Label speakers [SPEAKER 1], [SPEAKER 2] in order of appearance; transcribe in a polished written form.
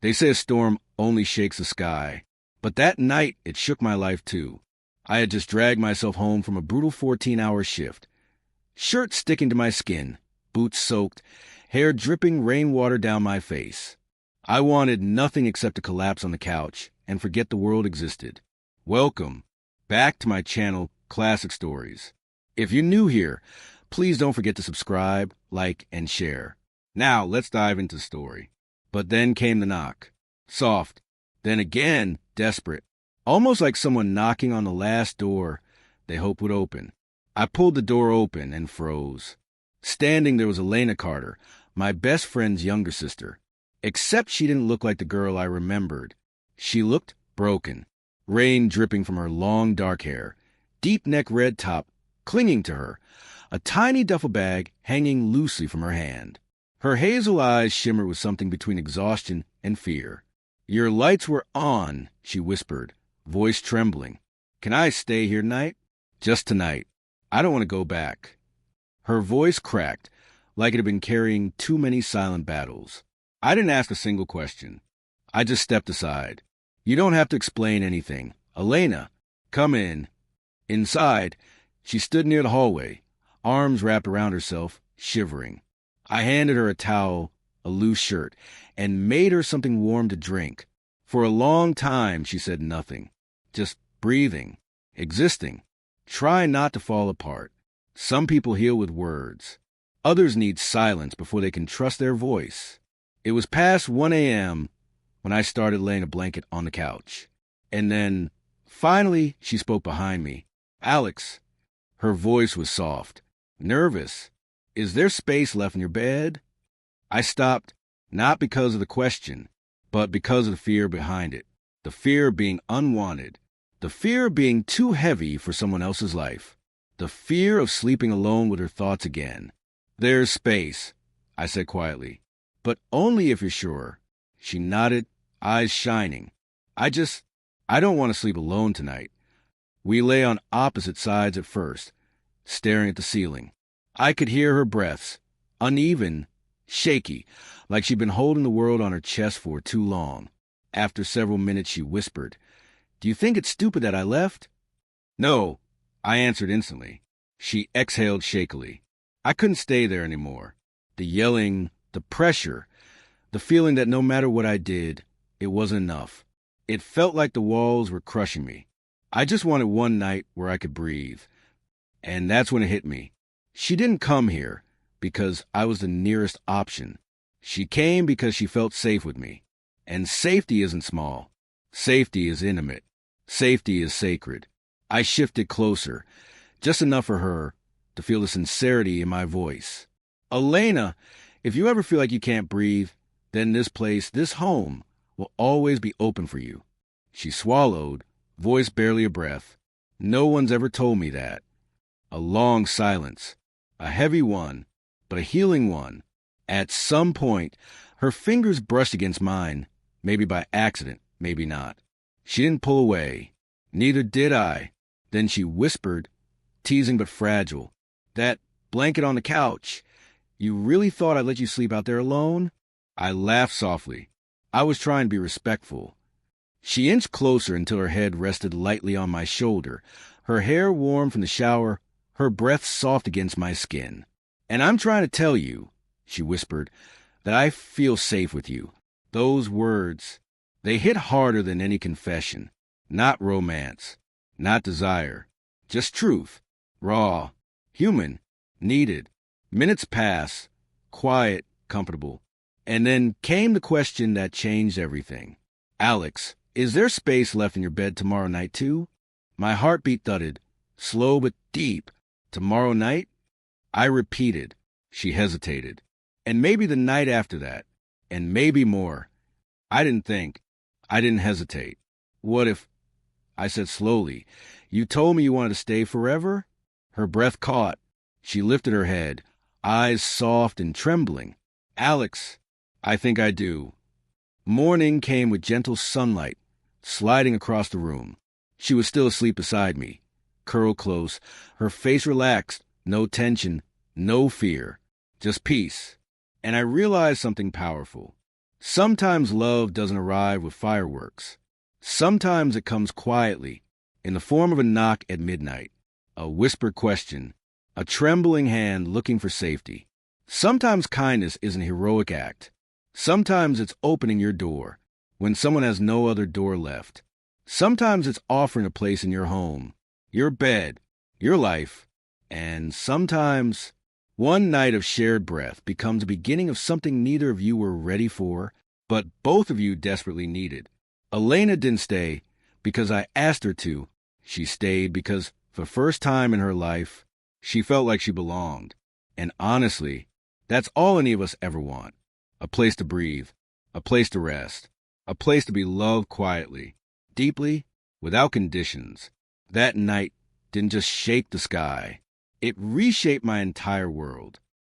[SPEAKER 1] They say a storm only shakes the sky, but that night it shook my life too. I had just dragged myself home from a brutal 14-hour shift. Shirt sticking to my skin, boots soaked, hair dripping rainwater down my face. I wanted nothing except to collapse on the couch and forget the world existed. Welcome back to my channel, Classic Stories. If you're new here, please don't forget to subscribe, like, and share. Now, let's dive into the story. But then came the knock. Soft. Then again, desperate. Almost like someone knocking on the last door they hoped would open. I pulled the door open and froze. Standing there was Elena Carter, my best friend's younger sister. Except she didn't look like the girl I remembered. She looked broken. Rain dripping from her long dark hair. Deep neck red top clinging to her. A tiny duffel bag hanging loosely from her hand. Her hazel eyes shimmered with something between exhaustion and fear. "Your lights were on," she whispered, voice trembling. "Can I stay here tonight?" "Just tonight. I don't want to go back." Her voice cracked, like it had been carrying too many silent battles. I didn't ask a single question. I just stepped aside. "You don't have to explain anything. Elena, come in." Inside, she stood near the hallway, arms wrapped around herself, shivering. I handed her a towel, a loose shirt, and made her something warm to drink. For a long time, she said nothing. Just breathing, existing, trying not to fall apart. Some people heal with words. Others need silence before they can trust their voice. It was past 1 a.m. when I started laying a blanket on the couch. And then, finally, she spoke behind me. "Alex." Her voice was soft. "Nervous. Is there space left in your bed?" I stopped, not because of the question, but because of the fear behind it. The fear of being unwanted. The fear of being too heavy for someone else's life. The fear of sleeping alone with her thoughts again. "There's space," I said quietly. "But only if you're sure." She nodded, eyes shining. I don't want to sleep alone tonight." We lay on opposite sides at first, staring at the ceiling. I could hear her breaths, uneven, shaky, like she'd been holding the world on her chest for too long. After several minutes, she whispered, "Do you think it's stupid that I left?" "No," I answered instantly. She exhaled shakily. I couldn't stay there anymore. The yelling, the pressure, the feeling that no matter what I did, it wasn't enough. It felt like the walls were crushing me. I just wanted one night where I could breathe. And that's when it hit me. She didn't come here because I was the nearest option. She came because she felt safe with me. And safety isn't small. Safety is intimate. Safety is sacred. I shifted closer, just enough for her to feel the sincerity in my voice. "Elena, if you ever feel like you can't breathe, then this place, this home, will always be open for you." She swallowed, voice barely a breath. No one's ever told me that. A long silence. A heavy one, but a healing one. At some point, her fingers brushed against mine, maybe by accident, maybe not. She didn't pull away. Neither did I. Then she whispered, teasing but fragile, "That blanket on the couch. You really thought I'd let you sleep out there alone?" I laughed softly. I was trying to be respectful. She inched closer until her head rested lightly on my shoulder, her hair warm from the shower, her breath soft against my skin. "And I'm trying to tell you," she whispered, "that I feel safe with you." Those words, they hit harder than any confession. Not romance, not desire, just truth, raw, human, needed. Minutes passed, quiet, comfortable. And then came the question that changed everything. "Alex, is there space left in your bed tomorrow night too?" My heartbeat thudded, slow but deep. "Tomorrow night?" I repeated. She hesitated. "And maybe the night after that. And maybe more." I didn't think. I didn't hesitate. "What if," I said slowly, "you told me you wanted to stay forever?" Her breath caught. She lifted her head, eyes soft and trembling. "Alex, I think I do." Morning came with gentle sunlight, sliding across the room. She was still asleep beside me, curled close, her face relaxed, no tension, no fear, just peace. And I realized something powerful. Sometimes love doesn't arrive with fireworks. Sometimes it comes quietly, in the form of a knock at midnight, a whispered question, a trembling hand looking for safety. Sometimes kindness is an heroic act. Sometimes it's opening your door when someone has no other door left. Sometimes it's offering a place in your home, your bed, your life. And sometimes one night of shared breath becomes the beginning of something neither of you were ready for, but both of you desperately needed. Elena didn't stay because I asked her to. She stayed because, for the first time in her life, she felt like she belonged. And honestly, that's all any of us ever want. A place to breathe, a place to rest, a place to be loved quietly, deeply, without conditions. That night didn't just shake the sky. It reshaped my entire world.